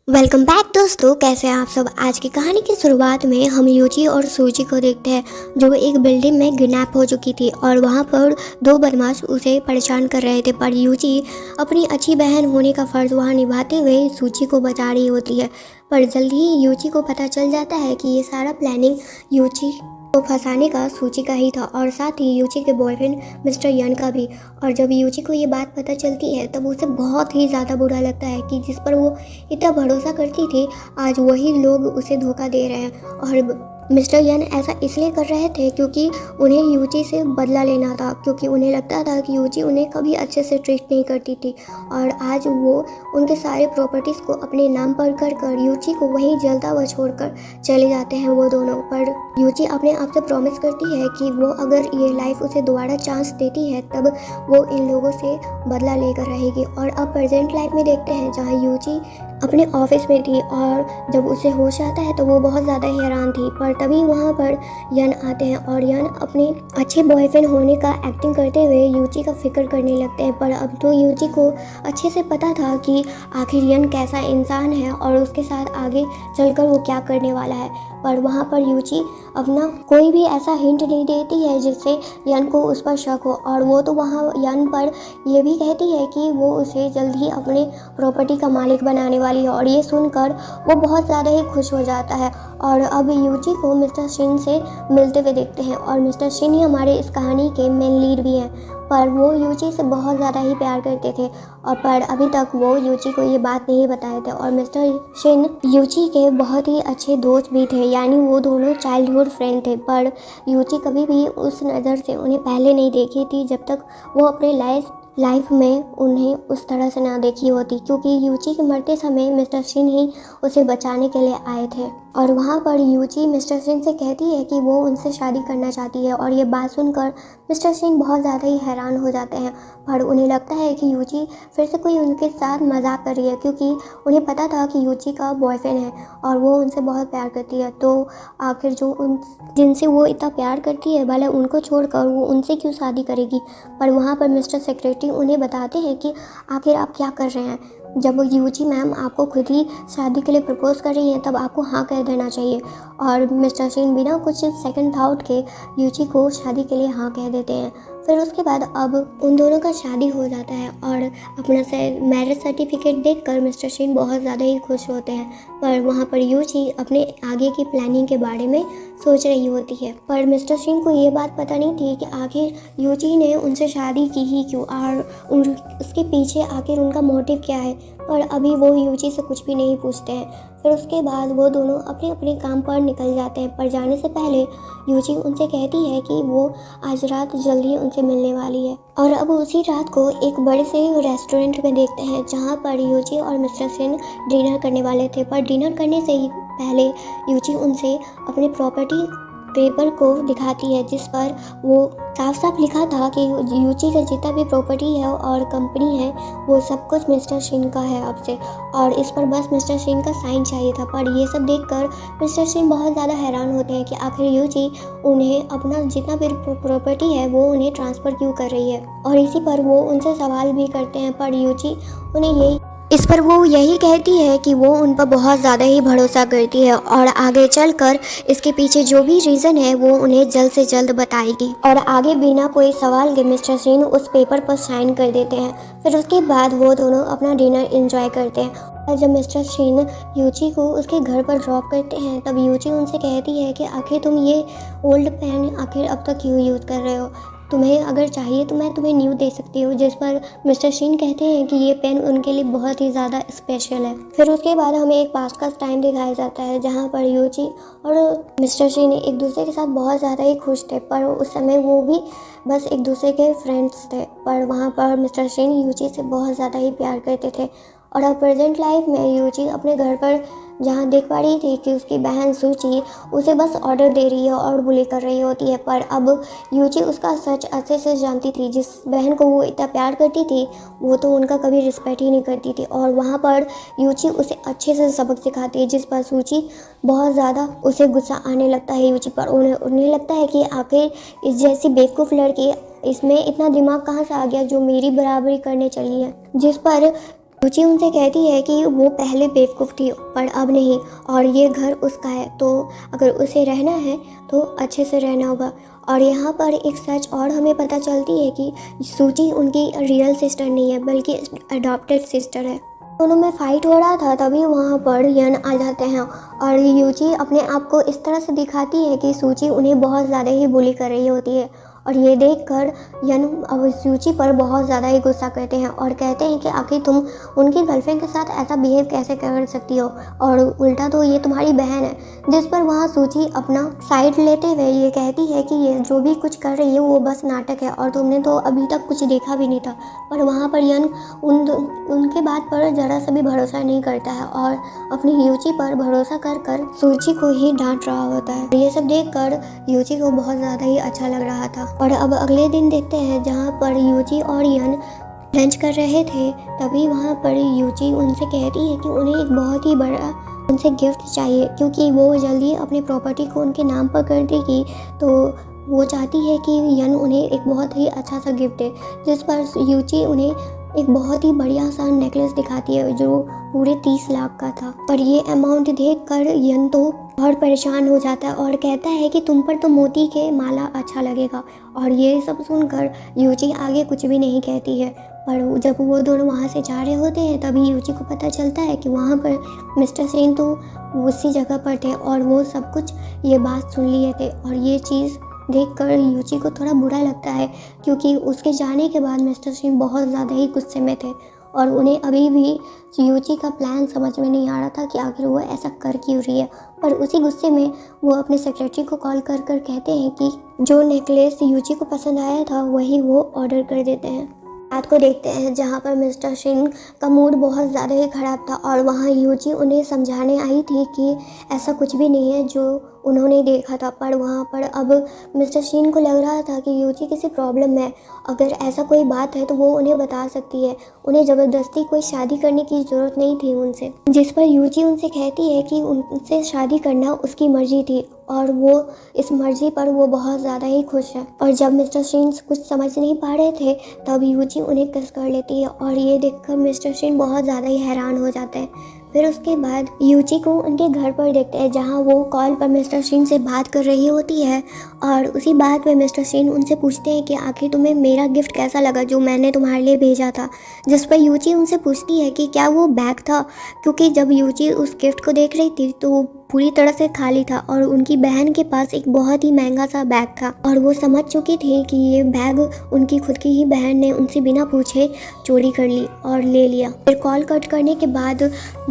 Welcome back दोस्तों, कैसे हैं आप सब। आज की कहानी की शुरुआत में हम यूजी और सूजी को देखते हैं जो एक बिल्डिंग में किडनैप हो चुकी थी और वहां पर दो बदमाश उसे परेशान कर रहे थे। पर यूजी अपनी अच्छी बहन होने का फ़र्ज़ वहां निभाते हुए सूजी को बचा रही होती है। पर जल्द ही यूजी को पता चल जाता है कि ये सारा प्लानिंग यूजी को फंसाने का सूजी का ही था और साथ ही यूजी के बॉयफ्रेंड मिस्टर यन का भी। और जब यूजी को ये बात पता चलती है तब उसे बहुत ही ज़्यादा बुरा लगता है कि जिस पर वो इतना भरोसा करती थी आज वही लोग उसे धोखा दे रहे हैं। और मिस्टर यन ऐसा इसलिए कर रहे थे क्योंकि उन्हें यूजी से बदला लेना था, क्योंकि उन्हें लगता था कि यूजी उन्हें कभी अच्छे से ट्रीट नहीं करती थी और आज वो उनके सारे प्रॉपर्टीज़ को अपने नाम पर कर यूजी को वहीं जलता हुआ छोड़कर चले जाते हैं वो दोनों। पर यूजी अपने आप से प्रॉमिस करती है कि वो अगर ये लाइफ उसे दोबारा चांस देती है तब वो इन लोगों से बदला लेकर रहेगी। और अब प्रेजेंट लाइफ में देखते हैं जहाँ यूजी अपने ऑफिस में थी और जब उसे होश आता है तो वो बहुत ज़्यादा हैरान थी। पर तभी वहाँ पर यन आते हैं और यन अपने अच्छे बॉयफ्रेंड होने का एक्टिंग करते हुए यूजी का फिक्र करने लगते हैं। पर अब तो यूजी को अच्छे से पता था कि आखिर यन कैसा इंसान है और उसके साथ आगे चलकर वो क्या करने वाला है। पर वहाँ पर यूजी अपना कोई भी ऐसा हिंट नहीं देती है जिससे यन को उस पर शक हो। और वो तो वहाँ यन पर ये भी कहती है कि वो उसे जल्द ही अपने प्रॉपर्टी का मालिक बनाने वाली है और ये सुनकर वो बहुत ज़्यादा ही खुश हो जाता है। और अब यूजी को मिस्टर शिन से मिलते हुए देखते हैं और मिस्टर शिन ही हमारे इस कहानी के मेन लीड भी हैं। पर वो यूजी से बहुत ज़्यादा ही प्यार करते थे और पर अभी तक वो यूजी को ये बात नहीं बताए थे। और मिस्टर शिन यूजी के बहुत ही अच्छे दोस्त भी थे, यानी वो दोनों चाइल्डहुड फ्रेंड थे। पर यूजी कभी भी उस नज़र से उन्हें पहले नहीं देखी थी जब तक वो अपने लाइफ में उन्हें उस तरह से ना देखी होती, क्योंकि यूजी के मरते समय मिस्टर शिन ही उसे बचाने के लिए आए थे। और वहाँ पर यूजी मिस्टर शिन से कहती है कि वो उनसे शादी करना चाहती है और ये बात सुनकर मिस्टर शिन बहुत ज़्यादा ही हैरान हो जाते हैं। पर उन्हें लगता है कि यूजी फिर से कोई उनके साथ मजाक कर रही है, क्योंकि उन्हें पता था कि यूजी का बॉयफ्रेंड है और वो उनसे बहुत प्यार करती है। तो आखिर जो उन जिनसे वो इतना प्यार करती है भले उनको छोड़कर वो उनसे क्यों शादी करेगी। पर वहाँ पर मिस्टर सेक्रेटरी उन्हें बताते हैं कि आखिर आप क्या कर रहे हैं। जब यूजी मैम आपको खुद ही शादी के लिए प्रपोज कर रही हैं तब आपको हाँ कह देना चाहिए। और मिस्टर शिन बिना कुछ सेकंड थाउट के यूजी को शादी के लिए हाँ कह देते हैं। फिर उसके बाद अब उन दोनों का शादी हो जाता है और अपना मैरिज सर्टिफिकेट देखकर मिस्टर शिन बहुत ज़्यादा ही खुश होते हैं। पर वहाँ पर यूजी अपने आगे की प्लानिंग के बारे में सोच रही होती है। पर मिस्टर शिन को ये बात पता नहीं थी कि आखिर यूजी ने उनसे शादी की ही क्यों और उसके पीछे आखिर उनका मोटिव क्या है। पर अभी वो यूजी से कुछ भी नहीं पूछते हैं। फिर उसके बाद वो दोनों अपने अपने काम पर निकल जाते हैं। पर जाने से पहले यूजी उनसे कहती है कि वो आज रात जल्दी उनसे मिलने वाली है। और अब उसी रात को एक बड़े से रेस्टोरेंट में देखते हैं जहाँ पर यूजी और मिस्टर शिन डिनर करने वाले थे। पर डिनर करने से ही पहले यूजी उनसे अपने प्रॉपर्टी पेपर को दिखाती है जिस पर वो साफ साफ लिखा था कि यूजी का जितना भी प्रॉपर्टी है और कंपनी है वो सब कुछ मिस्टर शिन का है अब से, और इस पर बस मिस्टर शिन का साइन चाहिए था। पर ये सब देखकर मिस्टर शिन बहुत ज़्यादा हैरान होते हैं कि आखिर यूजी उन्हें अपना जितना भी प्रॉपर्टी है वो उन्हें ट्रांसफ़र क्यों कर रही है। और इसी पर वो उनसे सवाल भी करते हैं पर यूजी उन्हें इस पर वो यही कहती है कि वो उन पर बहुत ज़्यादा ही भरोसा करती है और आगे चलकर इसके पीछे जो भी रीज़न है वो उन्हें जल्द से जल्द बताएगी। और आगे बिना कोई सवाल के मिस्टर शिन उस पेपर पर साइन कर देते हैं। फिर उसके बाद वो दोनों अपना डिनर एंजॉय करते हैं। और जब मिस्टर शिन यूजी को उसके घर पर ड्रॉप करते हैं तब यूजी उनसे कहती है कि आखिर तुम ये ओल्ड पेन आखिर अब तक क्यों यूज़ कर रहे हो, तुम्हें अगर चाहिए तो मैं तुम्हें न्यू दे सकती हूँ। जिस पर मिस्टर शिन कहते हैं कि ये पेन उनके लिए बहुत ही ज़्यादा स्पेशल है। फिर उसके बाद हमें एक पास्ट का टाइम दिखाया जाता है जहाँ पर यूजी और मिस्टर शिन एक दूसरे के साथ बहुत ज़्यादा ही खुश थे। पर उस समय वो भी बस एक दूसरे के फ्रेंड्स थे। पर वहाँ पर मिस्टर शिन यूजी से बहुत ज़्यादा ही प्यार करते थे। और अब प्रेजेंट लाइफ में यूजी अपने घर पर जहाँ देख पा रही थी कि उसकी बहन सूची उसे बस ऑर्डर दे रही है और बुली कर रही होती है। पर अब यूजी उसका सच अच्छे से जानती थी। जिस बहन को वो इतना प्यार करती थी वो तो उनका कभी रिस्पेक्ट ही नहीं करती थी। और वहाँ पर यूजी उसे अच्छे से सबक सिखाती है जिस पर सूची बहुत ज़्यादा उसे गुस्सा आने लगता है यूजी पर। उन्हें लगता है कि आखिर इस जैसी बेवकूफ़ लड़की इसमें इतना दिमाग कहाँ से आ गया जो मेरी बराबरी करने चली है। जिस पर यूची उनसे कहती है कि वो पहले बेवकूफ़ थी पर अब नहीं, और ये घर उसका है, तो अगर उसे रहना है तो अच्छे से रहना होगा। और यहाँ पर एक सच और हमें पता चलती है कि सूची उनकी रियल सिस्टर नहीं है बल्कि अडॉप्टेड सिस्टर है। दोनों में फाइट हो रहा था तभी वहाँ पर यन आ जाते हैं और यूची अपने आप को इस तरह से दिखाती है कि सूची उन्हें बहुत ज़्यादा ही बुली कर रही होती है। और ये देखकर यन अब सूची पर बहुत ज़्यादा ही गुस्सा करते हैं और कहते हैं कि आखिर तुम उनकी गर्लफ्रेंड के साथ ऐसा बिहेव कैसे कर सकती हो, और उल्टा तो ये तुम्हारी बहन है। जिस पर वहाँ सूची अपना साइड लेते हुए ये कहती है कि ये जो भी कुछ कर रही है वो बस नाटक है और तुमने तो अभी तक कुछ देखा भी नहीं था। पर वहाँ पर यन उनके बात पर ज़रा सा भी भरोसा नहीं करता है और अपनी यूची पर भरोसा कर कर सूची को ही डांट रहा होता है। ये सब देखकर यूची को बहुत ज़्यादा ही अच्छा लग रहा था। और अब अगले दिन देखते हैं जहाँ पर यूची और यन लंच कर रहे थे, तभी वहाँ पर यूची उनसे कहती है कि उन्हें एक बहुत ही बड़ा उनसे गिफ्ट चाहिए, क्योंकि वो जल्दी अपनी प्रॉपर्टी को उनके नाम पर कर देगी। तो वो चाहती है कि यन उन्हें एक बहुत ही अच्छा सा गिफ्ट दे, जिस पर यूची उन्हें एक बहुत ही बढ़िया सा नेकलेस दिखाती है जो पूरे 30 लाख का था। पर ये अमाउंट देखकर यन तो बहुत परेशान हो जाता है और कहता है कि तुम पर तो मोती के माला अच्छा लगेगा। और ये सब सुनकर यूची आगे कुछ भी नहीं कहती है। पर जब वो दोनों वहाँ से जा रहे होते हैं तभी यूची को पता चलता है कि वहाँ पर मिस्टर सेन तो उसी जगह पर थे और वो सब कुछ ये बात सुन लिए थे। और ये चीज़ देखकर यूची को थोड़ा बुरा लगता है, क्योंकि उसके जाने के बाद मिस्टर सेन बहुत ज़्यादा ही गुस्से में थे और उन्हें अभी भी यूची का प्लान समझ में नहीं आ रहा था कि आखिर वो ऐसा कर क्यों रही है। पर उसी गुस्से में वो अपने सेक्रेटरी को कॉल कर कर कहते हैं कि जो नेकलेस यूची को पसंद आया था वही वो ऑर्डर कर देते हैं। रात को देखते हैं जहाँ पर मिस्टर सिंह का मूड बहुत ज़्यादा ही ख़राब था और वहाँ यूची उन्हें समझाने आई थी कि ऐसा कुछ भी नहीं है जो उन्होंने देखा था। पर वहाँ पर अब मिस्टर सिंह को लग रहा था कि यूची किसी प्रॉब्लम में, अगर ऐसा कोई बात है तो वो उन्हें बता सकती है, उन्हें ज़बरदस्ती कोई शादी करने की ज़रूरत नहीं थी उनसे। जिस पर यूची उनसे कहती है कि उनसे शादी करना उसकी मर्ज़ी थी और वो इस मर्ज़ी पर वो बहुत ज़्यादा ही खुश है। और जब मिस्टर सिंह कुछ समझ नहीं पा रहे थे तब यूची उन्हें किस कर लेती है और ये देखकर मिस्टर सिंह बहुत ज़्यादा ही हैरान हो जाते हैं। फिर उसके बाद यूची को उनके घर पर देखते हैं जहाँ वो कॉल पर मिस्टर सिंह से बात कर रही होती है और उसी बात में मिस्टर सिंह उनसे पूछते हैं कि आखिर तुम्हें मेरा गिफ्ट कैसा लगा जो मैंने तुम्हारे लिए भेजा था। जिस पर यूची उनसे पूछती है कि क्या वो बैग था, क्योंकि जब यूची उस गिफ्ट को देख रही थी तो वो पूरी तरह से खाली था और उनकी बहन के पास एक बहुत ही महंगा सा बैग था और वो समझ चुकी थी कि ये बैग उनकी खुद की ही बहन ने उनसे बिना पूछे चोरी कर ली और ले लिया। फिर कॉल कट करने के बाद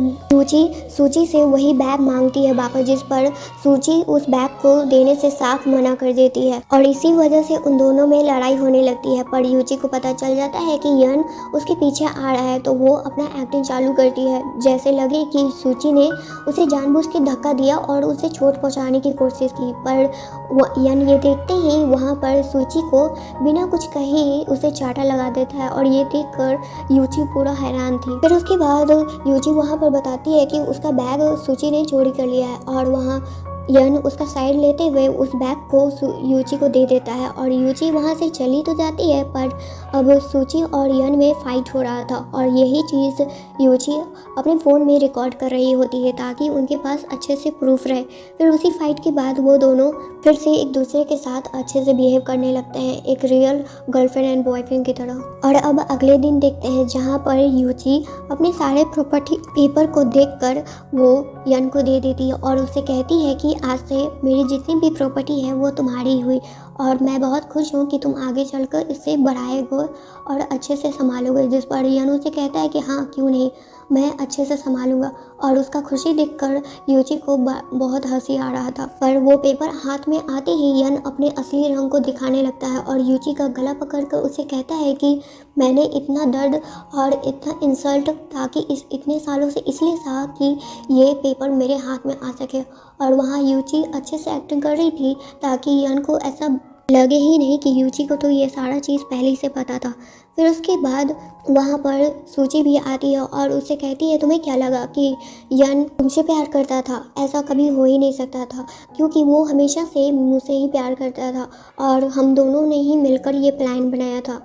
सूची से वही बैग मांगती है वापस, जिस पर सूची उस बैग को देने से साफ मना कर देती है और इसी वजह से उन दोनों में लड़ाई होने लगती है। पर यूची को पता चल जाता है कि यन उसके पीछे आ रहा है तो वो अपना एक्टिंग चालू करती है, जैसे लगे कि सूची ने उसे जानबूझ के धक्का दिया और उसे चोट पहुंचाने की कोशिश की। पर यन ये देखते ही वहाँ पर सूची को बिना कुछ कहे उसे चाटा लगा देता है और ये देखकर यूची पूरा हैरान थी। फिर उसके बाद यूची वहाँ पर बताती है कि उसका बैग सूची ने चोरी कर लिया है और वहाँ यन उसका साइड लेते हुए उस बैग को यूची को दे देता है और यूची वहाँ से चली तो जाती है। पर अब सूची और यन में फाइट हो रहा था और यही चीज़ यूची अपने फ़ोन में रिकॉर्ड कर रही होती है ताकि उनके पास अच्छे से प्रूफ रहे। फिर उसी फाइट के बाद वो दोनों फिर से एक दूसरे के साथ अच्छे से बिहेव करने लगते हैं, एक रियल गर्लफ्रेंड एंड बॉयफ्रेंड की तरह। और अब अगले दिन देखते हैं जहाँ पर यूची अपने सारे प्रॉपर्टी पेपर को देखकर वो यन को दे देती है और उससे कहती है कि आज से मेरी जितनी भी प्रॉपर्टी है वो तुम्हारी हुई और मैं बहुत खुश हूँ कि तुम आगे चलकर इसे बढ़ाओगे और अच्छे से संभालोगे। जिस पर यन उसे कहता है कि हाँ क्यों नहीं, मैं अच्छे से संभालूंगा। और उसका खुशी देखकर यूची को बहुत हंसी आ रहा था। पर वो पेपर हाथ में आते ही यन अपने असली रंग को दिखाने लगता है और यूची का गला पकड़कर उसे कहता है कि मैंने इतना दर्द और इतना इंसल्ट ताकि इतने सालों से इसलिए सहा कि ये पेपर मेरे हाथ में आ सके। और वहाँ यूची अच्छे से एक्टिंग कर रही थी ताकि यन को ऐसा लगे ही नहीं कि यूची को तो ये सारा चीज़ पहले ही से पता था। फिर उसके बाद वहाँ पर सूची भी आती है और उससे कहती है तुम्हें क्या लगा कि यन तुमसे प्यार करता था? ऐसा कभी हो ही नहीं सकता था क्योंकि वो हमेशा से मुझसे ही प्यार करता था और हम दोनों ने ही मिलकर ये प्लान बनाया था।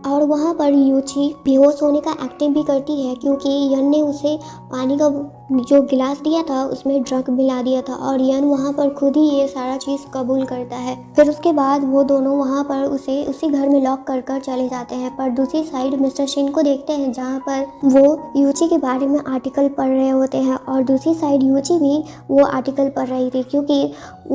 और वहाँ पर यूची बेहोश होने का एक्टिंग भी करती है क्योंकि यन ने उसे पानी का जो गिलास दिया था उसमें ड्रग मिला दिया था और यन वहाँ पर खुद ही ये सारा चीज़ कबूल करता है। फिर उसके बाद वो दोनों वहाँ पर उसे उसी घर में लॉक कर चले जाते हैं। पर दूसरी साइड मिस्टर शिन को देखते हैं जहाँ पर वो यूची के बारे में आर्टिकल पढ़ रहे होते हैं और दूसरी साइड यूची भी वो आर्टिकल पढ़ रही थी क्योंकि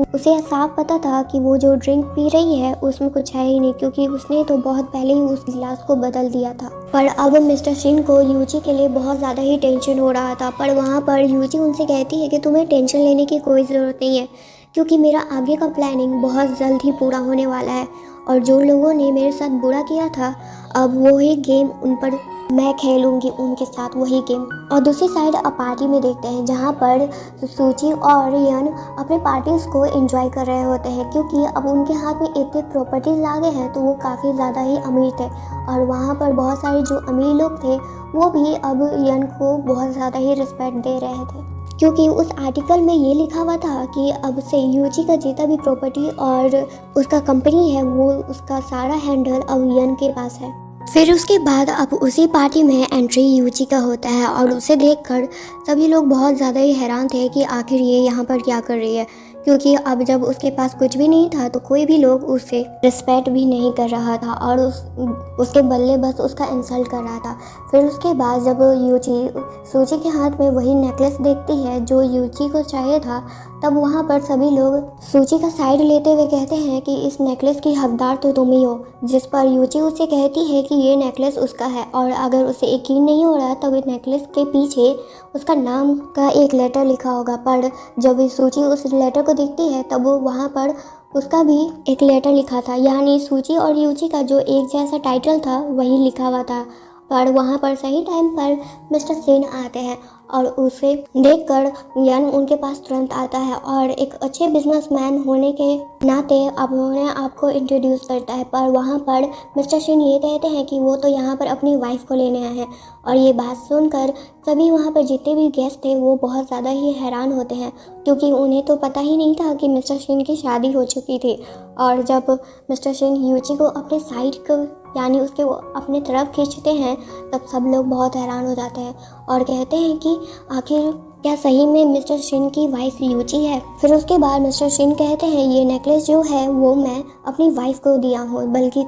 उसे साफ पता था कि वो जो ड्रिंक पी रही है उसमें कुछ है ही नहीं क्योंकि उसने तो बहुत पहले ही उस गिलास को बदल दिया था। पर अब मिस्टर शिन को यूची के लिए बहुत ज़्यादा ही टेंशन हो रहा था। पर वहाँ पर यूची उनसे कहती है कि तुम्हें टेंशन लेने की कोई ज़रूरत नहीं है क्योंकि मेरा आगे का प्लानिंग बहुत जल्द ही पूरा होने वाला है और जो लोगों ने मेरे साथ बुरा किया था अब वही गेम उन पर मैं खेलूंगी, उनके साथ वही गेम। और दूसरी साइड अब पार्टी में देखते हैं जहाँ पर सूची और यन अपने पार्टीज को एंजॉय कर रहे होते हैं क्योंकि अब उनके हाथ में इतने प्रॉपर्टीज आ गए हैं तो वो काफ़ी ज़्यादा ही अमीर थे और वहाँ पर बहुत सारे जो अमीर लोग थे वो भी अब यन को बहुत ज़्यादा ही रिस्पेक्ट दे रहे थे क्योंकि उस आर्टिकल में ये लिखा हुआ था कि अब से यूची का जितना भी प्रॉपर्टी और उसका कंपनी है वो उसका सारा हैंडल अब यन के पास है। फिर उसके बाद अब उसी पार्टी में एंट्री यूची का होता है और उसे देखकर सभी लोग बहुत ज़्यादा ही हैरान थे कि आखिर ये यहाँ पर क्या कर रही है क्योंकि अब जब उसके पास कुछ भी नहीं था तो कोई भी लोग उसे रिस्पेक्ट भी नहीं कर रहा था और उसके बदले बस उसका इंसल्ट कर रहा था। फिर उसके बाद जब यूची सूची के हाथ में वही नेकलेस देखती है जो यूची को चाहिए था तब वहाँ पर सभी लोग सूची का साइड लेते हुए कहते हैं कि इस नेकलेस की हकदार तो तुम ही हो। जिस पर यूची उसे कहती है कि ये नेकलेस उसका है और अगर उसे यकीन नहीं हो रहा तब इस नेकलेस के पीछे उसका नाम का एक लेटर लिखा होगा। पर जब सूची उस लेटर को देखती है तब वो वहाँ पर उसका भी एक लेटर लिखा था यानी सूची और यूची का जो एक जैसा टाइटल था वही लिखा हुआ था। पर वहाँ पर सही टाइम पर मिस्टर सेन आते हैं और उसे देखकर यन उनके पास तुरंत आता है और एक अच्छे बिजनेसमैन होने के नाते अपने आप को इंट्रोड्यूस करता है। पर वहाँ पर मिस्टर सेन ये कहते हैं कि वो तो यहाँ पर अपनी वाइफ को लेने आए हैं और ये बात सुनकर सभी वहाँ पर जितने भी गेस्ट थे वो बहुत ज़्यादा ही हैरान होते हैं क्योंकि उन्हें तो पता ही नहीं था कि मिस्टर सेन की शादी हो चुकी थी। और जब मिस्टर सेन यूची को अपने साइड को यानी उसके अपने तरफ खींचते हैं तब सब लोग बहुत हैरान हो जाते हैं और कहते हैं कि आखिर क्या सही में मिस्टर शिन की वाइफ यूची है। फिर उसके बाद मिस्टर शिन कहते हैं ये नेकलेस जो है वो मैं अपनी वाइफ को दिया हूँ बल्कि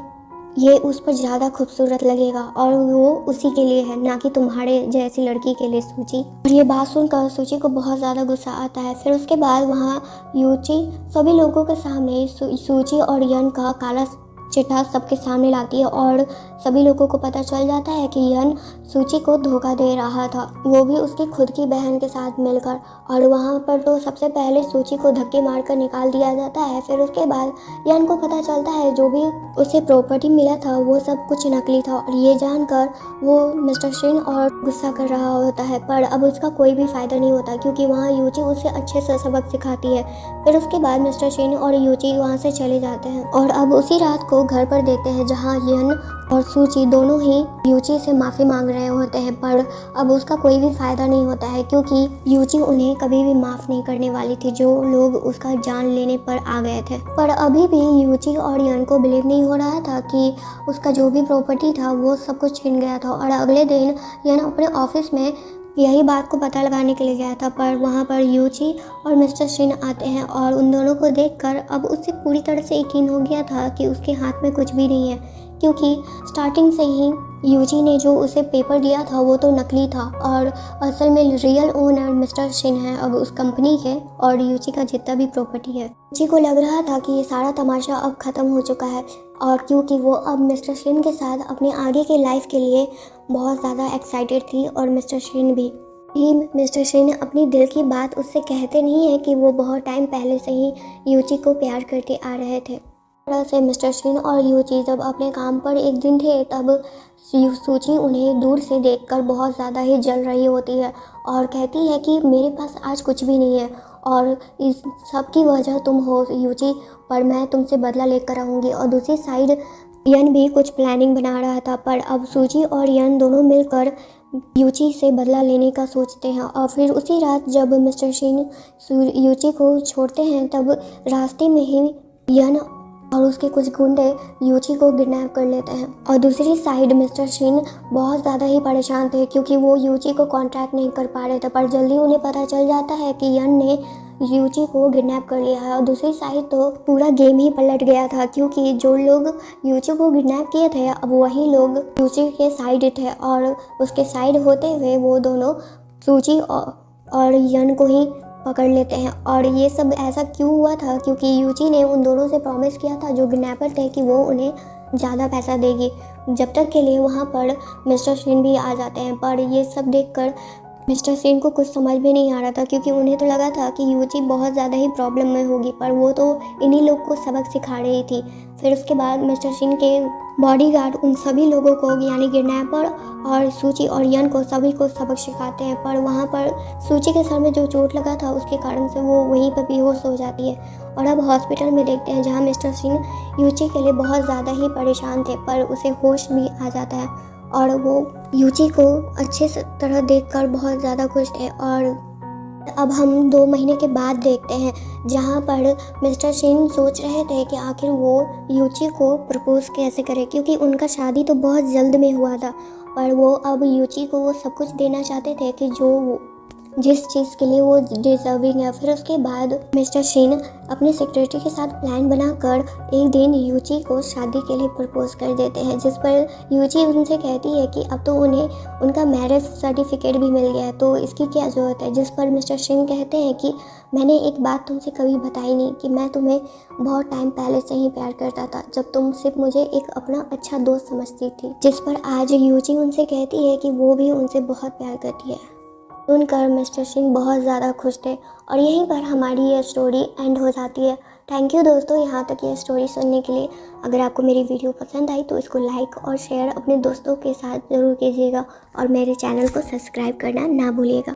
ये उस पर ज़्यादा खूबसूरत लगेगा और वो उसी के लिए है ना कि तुम्हारे जैसी लड़की के लिए सूची। और ये बात सुनकर सूची को बहुत ज़्यादा गुस्सा आता है। फिर उसके बाद वहाँ यूची सभी लोगों के सामने सूची और यन का काला चिट्ठा सबके सामने लाती है और सभी लोगों को पता चल जाता है कि यन सूची को धोखा दे रहा था, वो भी उसकी खुद की बहन के साथ मिलकर। और वहाँ पर तो सबसे पहले सूची को धक्के मारकर निकाल दिया जाता है। फिर उसके बाद यन को पता चलता है जो भी उसे प्रॉपर्टी मिला था वो सब कुछ नकली था और ये जानकर वो मिस्टर शिन और गुस्सा कर रहा होता है। पर अब उसका कोई भी फ़ायदा नहीं होता क्योंकि वहाँ यूची उसे अच्छे से सबक सिखाती है। फिर उसके बाद मिस्टर शिन और यूची वहाँ से चले जाते हैं और अब उसी रात को घर पर देखते हैं जहाँ यन और सूची दोनों ही यूची से माफ़ी मांग रहे होते हैं। पर अब उसका कोई भी फ़ायदा नहीं होता है क्योंकि यूची उन्हें कभी भी माफ़ नहीं करने वाली थी जो लोग उसका जान लेने पर आ गए थे। पर अभी भी यूची और यन को बिलीव नहीं हो रहा था कि उसका जो भी प्रॉपर्टी था वो सब कुछ छिन गया था। और अगले दिन यन अपने ऑफिस में यही बात को पता लगाने के लिए गया था। पर वहाँ पर यूची और मिस्टर शिन आते हैं और उन दोनों को देखकर अब उसे पूरी तरह से यकीन हो गया था कि उसके हाथ में कुछ भी नहीं है क्योंकि स्टार्टिंग से ही यूची ने जो उसे पेपर दिया था वो तो नकली था और असल में रियल ओनर मिस्टर शिन है अब उस कंपनी के और यूची का जितना भी प्रॉपर्टी है। यूची को लग रहा था कि ये सारा तमाशा अब ख़त्म हो चुका है और क्योंकि वो अब मिस्टर शिन के साथ अपने आगे के लाइफ के लिए बहुत ज़्यादा एक्साइटेड थी और मिस्टर शिन भी। मिस्टर शिन अपनी दिल की बात उससे कहते नहीं है कि वो बहुत टाइम पहले से ही यूची को प्यार करते आ रहे थे। तरह से मिस्टर शिन और यूची जब अपने काम पर एक दिन थे तब सूची उन्हें दूर से देखकर बहुत ज़्यादा ही जल रही होती है और कहती है कि मेरे पास आज कुछ भी नहीं है और इस सब की वजह तुम हो यूची, पर मैं तुमसे बदला लेकर रहूँगी। और दूसरी साइड यन भी कुछ प्लानिंग बना रहा था पर अब सूची और यन दोनों मिलकर यूची से बदला लेने का सोचते हैं। और फिर उसी रात जब मिस्टर शिन यूची को छोड़ते हैं तब रास्ते में ही यन और उसके कुछ गुंडे यूची को किडनैप कर लेते हैं। और दूसरी साइड मिस्टर शिन बहुत ज़्यादा ही परेशान थे क्योंकि वो यूची को कांटेक्ट नहीं कर पा रहे थे, पर जल्दी उन्हें पता चल जाता है कि यन ने यूची को किडनैप कर लिया है। और दूसरी साइड तो पूरा गेम ही पलट गया था क्योंकि जो लोग यूची को किडनैप किए थे अब वही लोग यूची के साइड थे, और उसके साइड होते हुए वो दोनों सूची और यन को ही पकड़ लेते हैं। और ये सब ऐसा क्यों हुआ था क्योंकि यूची ने उन दोनों से प्रॉमिस किया था जो किडनैपर थे कि वो उन्हें ज़्यादा पैसा देगी। जब तक के लिए वहाँ पर मिस्टर शिन भी आ जाते हैं, पर ये सब देखकर मिस्टर शिन को कुछ समझ में नहीं आ रहा था क्योंकि उन्हें तो लगा था कि यूची बहुत ज़्यादा ही प्रॉब्लम में होगी, पर वो तो इन्हीं लोग को सबक सिखा रही थी। फिर उसके बाद मिस्टर शिन के बॉडीगार्ड उन सभी लोगों को यानी किडनैपर और सूची और यन को सभी को सबक सिखाते हैं, पर वहाँ पर सूची के सर में जो चोट लगा था उसके कारण से वो वहीं पर बेहोश हो जाती है। और अब हॉस्पिटल में देखते हैं जहाँ मिस्टर शिन यूची के लिए बहुत ज़्यादा ही परेशान थे, पर उसे होश भी आ जाता है और वो यूची को अच्छे से तरह देखकर बहुत ज़्यादा खुश थे। और अब हम 2 महीने के बाद देखते हैं जहाँ पर मिस्टर शिन सोच रहे थे कि आखिर वो यूची को प्रपोज कैसे करें क्योंकि उनका शादी तो बहुत जल्द में हुआ था, पर वो अब यूची को वो सब कुछ देना चाहते थे कि जिस चीज़ के लिए वो डिजर्विंग है। फिर उसके बाद मिस्टर शिन अपने सेक्रेटरी के साथ प्लान बनाकर एक दिन यूची को शादी के लिए प्रपोज कर देते हैं, जिस पर यूची उनसे कहती है कि अब तो उन्हें उनका मैरिज सर्टिफिकेट भी मिल गया है तो इसकी क्या ज़रूरत है। जिस पर मिस्टर शिन कहते हैं कि मैंने एक बात तुमसे कभी बताई नहीं कि मैं तुम्हें बहुत टाइम पहले से ही प्यार करता था, जब तुम सिर्फ मुझे एक अपना अच्छा दोस्त समझती थी। जिस पर आज यूची उनसे कहती है कि वो भी उनसे बहुत प्यार करती है। सुनकर मिस्टर सिंह बहुत ज़्यादा खुश थे और यहीं पर हमारी ये स्टोरी एंड हो जाती है। थैंक यू दोस्तों यहाँ तक ये स्टोरी सुनने के लिए। अगर आपको मेरी वीडियो पसंद आई तो इसको लाइक और शेयर अपने दोस्तों के साथ ज़रूर कीजिएगा और मेरे चैनल को सब्सक्राइब करना ना भूलिएगा।